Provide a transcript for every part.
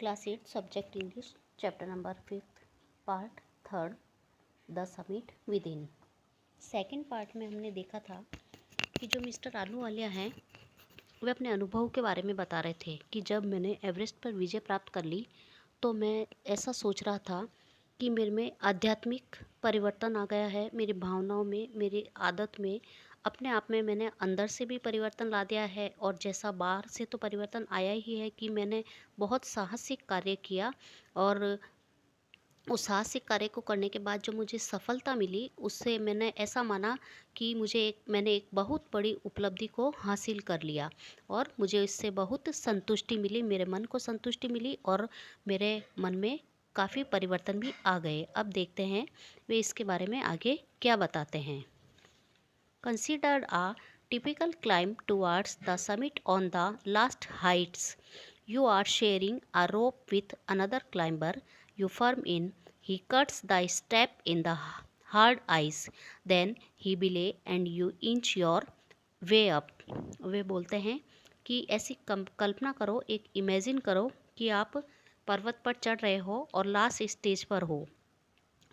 Class 8 subject English chapter number 5 part 3 the summit with in. Second part में हमने देखा था कि जो मिस्टर आलूवालिया हैं वे अपने अनुभव के बारे में बता रहे थे कि जब मैंने एवरेस्ट पर विजय प्राप्त कर ली तो मैं ऐसा सोच रहा था कि मेरे में आध्यात्मिक परिवर्तन आ गया है, मेरी भावनाओं में, मेरी आदत में, अपने आप में मैंने अंदर से भी परिवर्तन ला दिया है और जैसा बाहर से तो परिवर्तन आया ही है कि मैंने बहुत साहसिक कार्य किया और उस साहसिक कार्य को करने के बाद जो मुझे सफलता मिली उससे मैंने ऐसा माना कि मैंने एक बहुत बड़ी उपलब्धि को हासिल कर लिया और मुझे इससे बहुत संतुष्टि मिली, मेरे मन को संतुष्टि मिली और मेरे मन में काफ़ी परिवर्तन भी आ गए। अब देखते हैं वे इसके बारे में आगे क्या बताते हैं। Considered a typical climb towards the summit on the last heights. You are sharing a rope with another climber. You firm in. He cuts the step in the hard ice. Then he belay and you inch your way up. वे बोलते हैं कि ऐसी कल्पना करो, एक imagine करो कि आप पर्वत पर चढ़ रहे हो और लास्ट स्टेज पर हो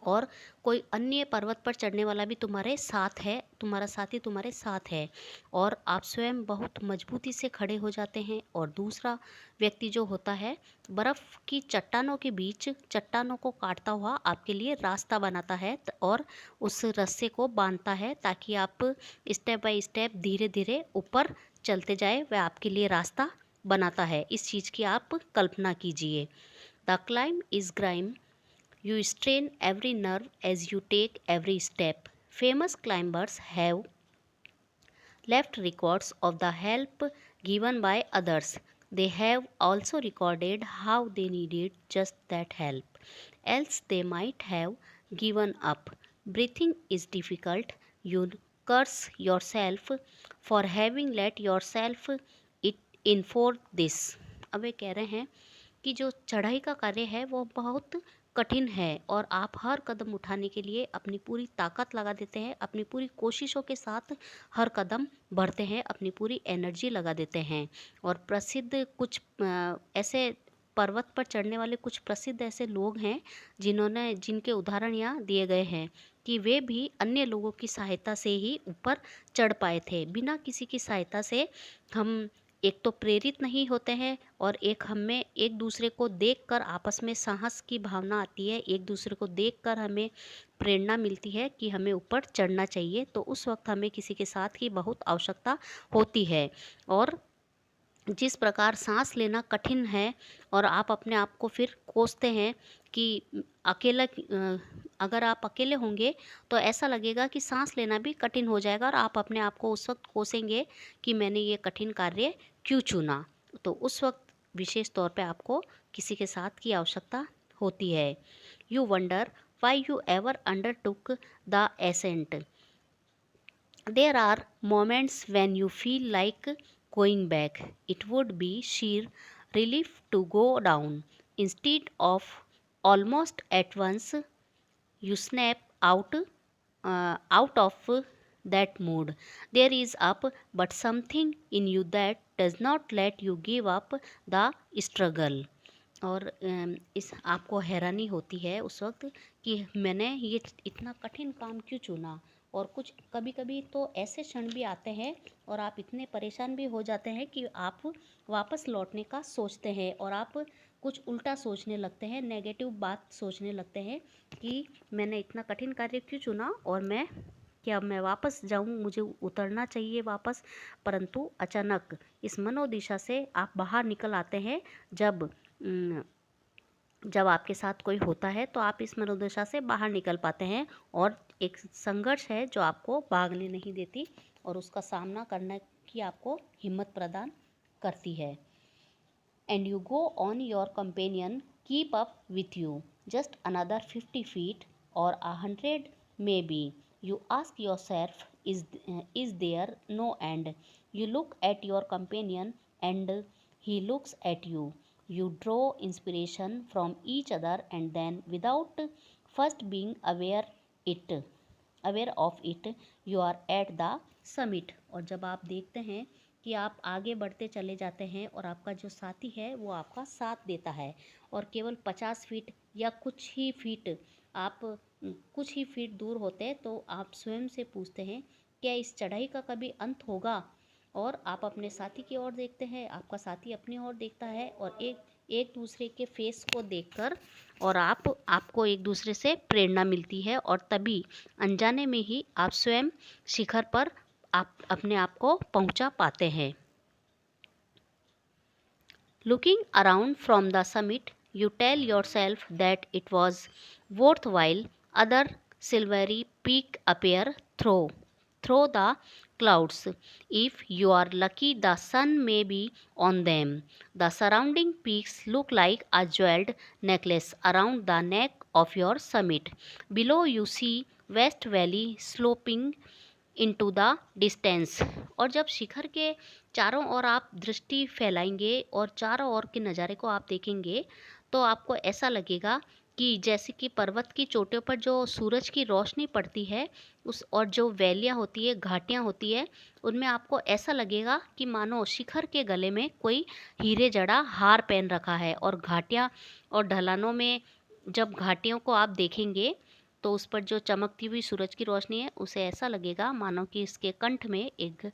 और कोई अन्य पर्वत पर चढ़ने वाला भी तुम्हारे साथ है, तुम्हारा साथी तुम्हारे साथ है और आप स्वयं बहुत मजबूती से खड़े हो जाते हैं और दूसरा व्यक्ति जो होता है बर्फ़ की चट्टानों के बीच चट्टानों को काटता हुआ आपके लिए रास्ता बनाता है और उस रस्से को बांधता है ताकि आप स्टेप बाय स्टेप धीरे धीरे ऊपर चलते जाए। वह आपके लिए रास्ता बनाता है। इस चीज़ की आप कल्पना कीजिए। The climb is grime. You strain every nerve as you take every step. Famous climbers have left records of the help given by others. They have also recorded how they needed just that help, else they might have given up. Breathing is difficult. You curse yourself for having let yourself it in for this. अब वे कह रहे हैं कि जो चढ़ाई का कार्य है वो बहुत कठिन है और आप हर कदम उठाने के लिए अपनी पूरी ताकत लगा देते हैं, अपनी पूरी कोशिशों के साथ हर कदम बढ़ते हैं, अपनी पूरी एनर्जी लगा देते हैं। और प्रसिद्ध कुछ ऐसे पर्वत पर चढ़ने वाले कुछ प्रसिद्ध ऐसे लोग हैं जिनके उदाहरण यहाँ दिए गए हैं कि वे भी अन्य लोगों की सहायता से ही ऊपर चढ़ पाए थे। बिना किसी की सहायता से हम एक तो प्रेरित नहीं होते हैं और एक हमें एक दूसरे को देखकर आपस में साहस की भावना आती है, एक दूसरे को देखकर हमें प्रेरणा मिलती है कि हमें ऊपर चढ़ना चाहिए। तो उस वक्त हमें किसी के साथ की बहुत आवश्यकता होती है। और जिस प्रकार सांस लेना कठिन है और आप अपने आप को फिर कोसते हैं कि अकेला अगर आप अकेले होंगे तो ऐसा लगेगा कि सांस लेना भी कठिन हो जाएगा और आप अपने आप को उस वक्त कोसेंगे कि मैंने ये कठिन कार्य क्यों चुना। तो उस वक्त विशेष तौर पे आपको किसी के साथ की आवश्यकता होती है। You wonder why you ever undertook the ascent. There are moments when you feel like going back. It would be sheer relief to go down. Instead of almost at once, you snap out of that mood. There is up, but something in you that does not let you give up the struggle. और इस आपको हैरानी होती है उस वक्त कि मैंने ये इतना कठिन काम क्यों चुना। और कुछ कभी कभी तो ऐसे क्षण भी आते हैं और आप इतने परेशान भी हो जाते हैं कि आप वापस लौटने का सोचते हैं और आप कुछ उल्टा सोचने लगते हैं, नेगेटिव बात सोचने लगते हैं कि मैंने इतना कठिन कार्य क्यों चुना और मैं वापस जाऊं, मुझे उतरना चाहिए वापस। परंतु अचानक इस मनोदिशा से आप बाहर निकल आते हैं। जब आपके साथ कोई होता है तो आप इस मनोदशा से बाहर निकल पाते हैं और एक संघर्ष है जो आपको भागने नहीं देती और उसका सामना करने की आपको हिम्मत प्रदान करती है। And you go on, your companion keep up with you just another 50 feet or 100 maybe. You ask yourself, is there no end? You look at your companion and he looks at you. You draw inspiration from each other and then, without first being aware it, aware of it you are at the summit. और जब आप देखते हैं कि आप आगे बढ़ते चले जाते हैं और आपका जो साथी है वो आपका साथ देता है और केवल 50 फीट या कुछ ही फीट दूर होते हैं, तो आप स्वयं से पूछते हैं क्या इस चढ़ाई का कभी अंत होगा। और आप अपने साथी की ओर देखते हैं, आपका साथी अपनी ओर देखता है और एक एक दूसरे के फेस को देखकर और आपको एक दूसरे से प्रेरणा मिलती है और तभी अनजाने में ही आप स्वयं शिखर पर आप अपने आप को पहुंचा पाते हैं। Looking around from the summit, you tell yourself that it was worthwhile. Other silvery peaks appear through the clouds. If you are lucky, the sun may be on them. The surrounding peaks look like a jeweled necklace around the neck of your summit. Below, you see West Valley sloping into the distance. और जब शिखर के चारों ओर आप दृष्टि फैलाएंगे और चारों ओर के नज़ारे को आप देखेंगे तो आपको ऐसा लगेगा कि जैसे कि पर्वत की चोटियों पर जो सूरज की रोशनी पड़ती है उस और जो वैलियाँ होती है, घाटियाँ होती है, उनमें आपको ऐसा लगेगा कि मानो शिखर के गले में कोई हीरे जड़ा हार पहन रखा है। और घाटियाँ और ढलानों में जब घाटियों को आप देखेंगे तो उस पर जो चमकती हुई सूरज की रोशनी है उसे ऐसा लगेगा मानो कि इसके कंठ में एक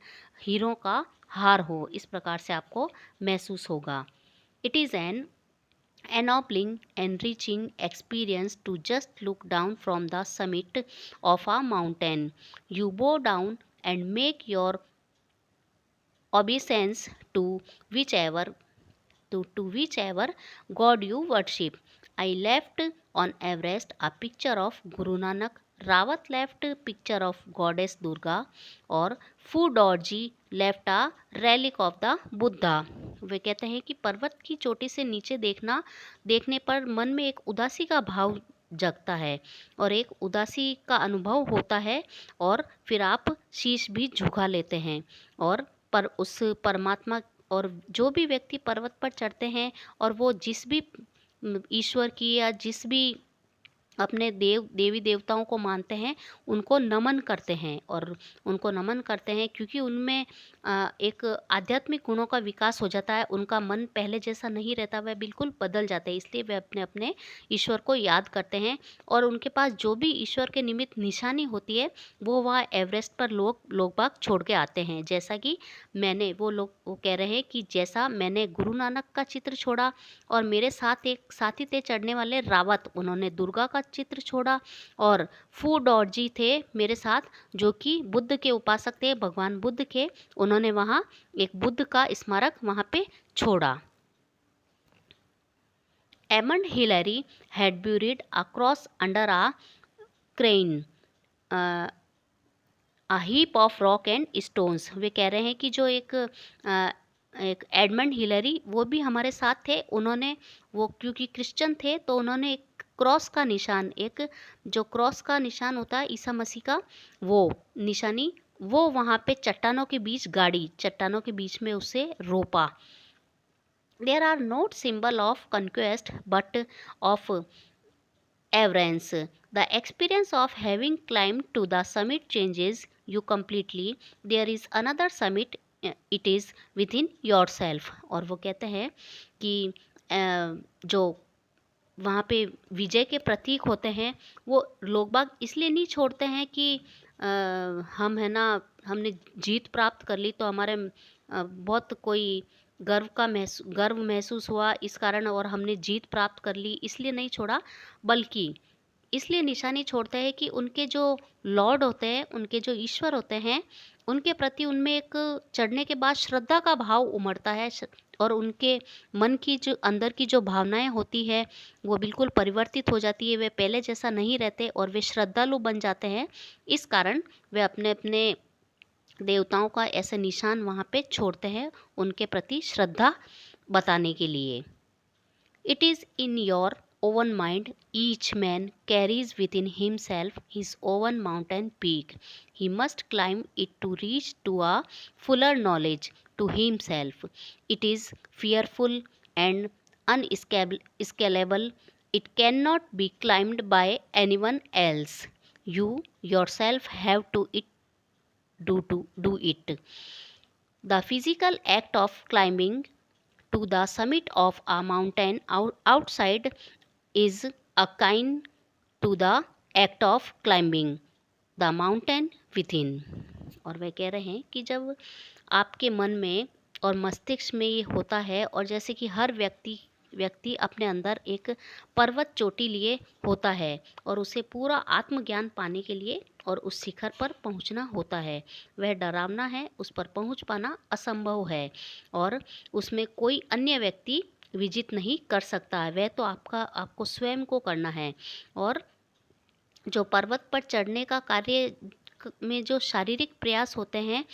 हीरों का हार हो। इस प्रकार से आपको महसूस होगा। It is an ennobling, enriching experience to just look down from the summit of a mountain. You bow down and make your obeisance whichever to whichever god you worship. I left on Everest a picture of Guru Nanak, Rawat left a picture of goddess Durga, और Fu Dorji left a relic of the Buddha. वे कहते हैं कि पर्वत की चोटी से नीचे देखने पर मन में एक उदासी का भाव जगता है और एक उदासी का अनुभव होता है और फिर आप शीश भी झुका लेते हैं और पर उस परमात्मा और जो भी व्यक्ति पर्वत पर चढ़ते हैं और वो जिस भी ईश्वर की या जिस भी अपने देवी देवताओं को मानते हैं उनको नमन करते हैं और उनको नमन करते हैं क्योंकि उनमें एक आध्यात्मिक गुणों का विकास हो जाता है। उनका मन पहले जैसा नहीं रहता, वह बिल्कुल बदल जाते हैं, इसलिए वे अपने अपने ईश्वर को याद करते हैं और उनके पास जो भी ईश्वर के निमित्त निशानी होती है वो वहाँ एवरेस्ट पर लोग बाग छोड़ के आते हैं। जैसा कि वो कह रहे हैं कि जैसा मैंने गुरु नानक का चित्र छोड़ा और मेरे साथ एक साथी थे चढ़ने वाले रावत, उन्होंने दुर्गा का चित्र छोड़ा और फू डॉर्जी थे मेरे साथ जो कि बुद्ध के उपासक थे, भगवान बुद्ध के, उन्होंने वहाँ एक बुद्ध का स्मारक वहाँ पे छोड़ा। Edmund Hillary had buried a cross under a crane a heap of rock and stones. वे कह रहे हैं कि जो एक एडमंड हिलरी वो भी हमारे साथ थे, उन्होंने वो क्योंकि क्रिश्चियन थे तो उन्होंने एक क्रॉस का निशान, एक जो क्रॉस का निशान होता है ईसा मसीह का, वो निशानी वो वहाँ पे चट्टानों के बीच में उसे रोपा। There are not symbol of conquest but of Averance. The experience of having climbed to the summit changes you completely. There is another summit, it is within yourself. और वो कहते हैं कि जो वहाँ पे विजय के प्रतीक होते हैं वो लोग बाग इसलिए नहीं छोड़ते हैं कि हम है ना हमने जीत प्राप्त कर ली तो हमारे बहुत कोई गर्व महसूस हुआ इस कारण और हमने जीत प्राप्त कर ली इसलिए नहीं छोड़ा, बल्कि इसलिए निशानी छोड़ते हैं कि उनके जो लॉर्ड होते हैं, उनके जो ईश्वर होते हैं, उनके प्रति उनमें एक चढ़ने के बाद श्रद्धा का भाव उमड़ता है और उनके मन की जो अंदर की जो भावनाएं होती है वो बिल्कुल परिवर्तित हो जाती है। वे पहले जैसा नहीं रहते और वे श्रद्धालु बन जाते हैं। इस कारण वे अपने अपने देवताओं का ऐसे निशान वहाँ पे छोड़ते हैं उनके प्रति श्रद्धा बताने के लिए। It is in your own mind. Each man carries within himself his own mountain peak. He must climb it to reach to a fuller knowledge to himself. It is fearful and unscalable. It cannot be climbed by anyone else. you yourself have to do it. The physical act of climbing to the summit of a mountain outside is akin to the act of climbing the mountain with in. और वह कह रहे हैं कि जब आपके मन में और मस्तिष्क में ये होता है, और जैसे कि हर व्यक्ति अपने अंदर एक पर्वत चोटी लिए होता है और उसे पूरा आत्मज्ञान पाने के लिए और उस शिखर पर पहुंचना होता है, वह डरावना है, उस पर पहुंच पाना असंभव है और उसमें कोई अन्य व्यक्ति विजित नहीं कर सकता है, वह तो आपको स्वयं को करना है। और जो पर्वत पर चढ़ने का कार्य में जो शारीरिक प्रयास होते हैं,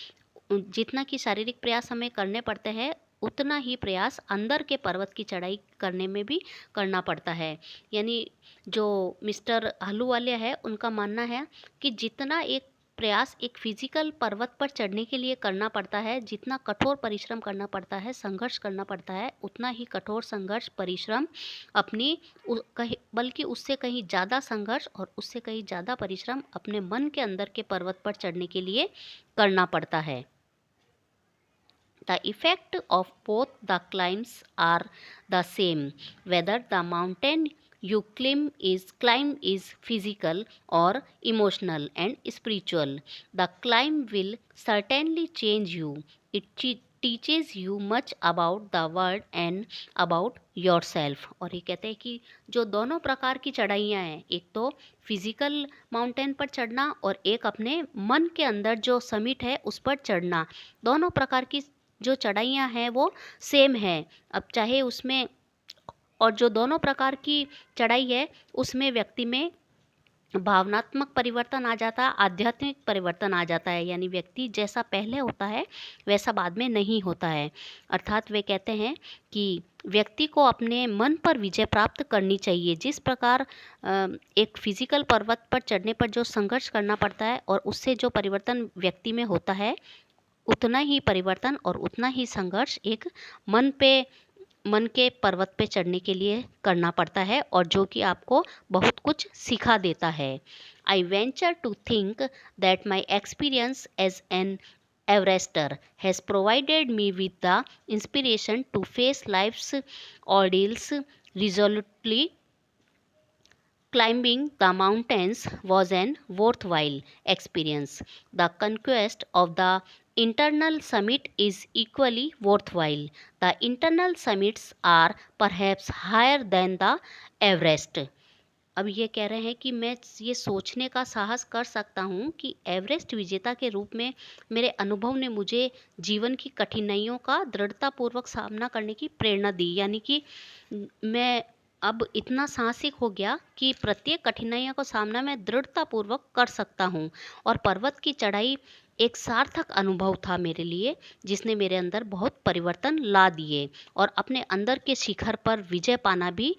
जितना कि शारीरिक प्रयास हमें करने पड़ते हैं, उतना ही प्रयास अंदर के पर्वत की चढ़ाई करने में भी करना पड़ता है। यानी जो मिस्टर आलूवालिया है, उनका मानना है कि जितना एक प्रयास एक फिजिकल पर्वत पर चढ़ने के लिए करना पड़ता है, जितना कठोर परिश्रम करना पड़ता है, संघर्ष करना पड़ता है, उतना ही कठोर संघर्ष परिश्रम बल्कि उससे कहीं ज़्यादा संघर्ष और उससे कहीं ज़्यादा परिश्रम अपने मन के अंदर के पर्वत पर चढ़ने के लिए करना पड़ता है। The effect of both the climbs are the same, whether the mountain you climb is physical or emotional and spiritual. The climb will certainly change you. It teaches you much about the world and about yourself. और ये कहते हैं कि जो दोनों प्रकार की चढ़ाइयाँ हैं, एक तो फिजिकल माउंटेन पर चढ़ना और एक अपने मन के अंदर जो समिट है उस पर चढ़ना, दोनों प्रकार की जो चढ़ाइयाँ हैं वो सेम है। अब चाहे उसमें, और जो दोनों प्रकार की चढ़ाई है उसमें व्यक्ति में भावनात्मक परिवर्तन आ जाता है, आध्यात्मिक परिवर्तन आ जाता है, यानी व्यक्ति जैसा पहले होता है वैसा बाद में नहीं होता है। अर्थात वे कहते हैं कि व्यक्ति को अपने मन पर विजय प्राप्त करनी चाहिए। जिस प्रकार एक फिजिकल पर्वत पर चढ़ने पर जो संघर्ष करना पड़ता है और उससे जो परिवर्तन व्यक्ति में होता है, उतना ही परिवर्तन और उतना ही संघर्ष एक मन के पर्वत पे चढ़ने के लिए करना पड़ता है, और जो कि आपको बहुत कुछ सिखा देता है। I venture to think that my experience as an Everester has provided me with the inspiration to face life's ordeals resolutely. Climbing the mountains was an worthwhile experience. The conquest of the internal summit is equally worthwhile. The internal summits are perhaps higher than the Everest. अब ये कह रहे हैं कि मैं ये सोचने का साहस कर सकता हूँ कि एवरेस्ट विजेता के रूप में मेरे अनुभव ने मुझे जीवन की कठिनाइयों का दृढ़तापूर्वक सामना करने की प्रेरणा दी। यानी कि मैं अब इतना साहसिक हो गया कि प्रत्येक कठिनाइयों का सामना मैं दृढ़तापूर्वक कर सकता हूँ। और पर्वत की चढ़ाई एक सार्थक अनुभव था मेरे लिए, जिसने मेरे अंदर बहुत परिवर्तन ला दिए, और अपने अंदर के शिखर पर विजय पाना भी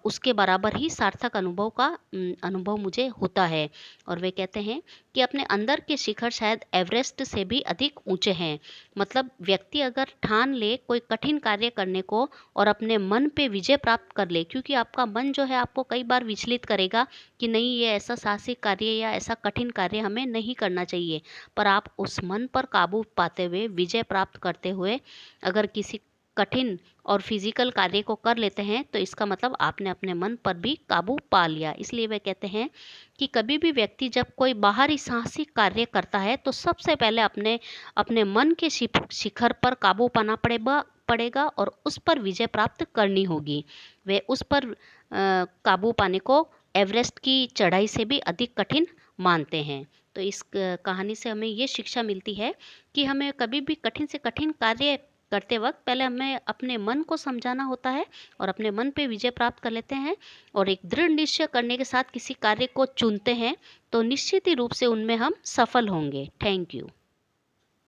उसके बराबर ही सार्थक अनुभव मुझे होता है। और वे कहते हैं कि अपने अंदर के शिखर शायद एवरेस्ट से भी अधिक ऊंचे हैं। मतलब व्यक्ति अगर ठान ले कोई कठिन कार्य करने को और अपने मन पे विजय प्राप्त कर ले, क्योंकि आपका मन जो है आपको कई बार विचलित करेगा कि नहीं, ये ऐसा साहसिक कार्य या ऐसा कठिन कार्य हमें नहीं करना चाहिए, पर आप उस मन पर काबू पाते हुए, विजय प्राप्त करते हुए अगर किसी कठिन और फिजिकल कार्य को कर लेते हैं तो इसका मतलब आपने अपने मन पर भी काबू पा लिया। इसलिए वे कहते हैं कि कभी भी व्यक्ति जब कोई बाहरी साहसिक कार्य करता है तो सबसे पहले अपने मन के शिखर पर काबू पाना पड़ेगा और उस पर विजय प्राप्त करनी होगी। वे उस पर काबू पाने को एवरेस्ट की चढ़ाई से भी अधिक कठिन मानते हैं। तो इस कहानी से हमें ये शिक्षा मिलती है कि हमें कभी भी कठिन से कठिन कार्य करते वक्त पहले हमें अपने मन को समझाना होता है और अपने मन पे विजय प्राप्त कर लेते हैं, और एक दृढ़ निश्चय करने के साथ किसी कार्य को चुनते हैं तो निश्चित ही रूप से उनमें हम सफल होंगे। Thank you.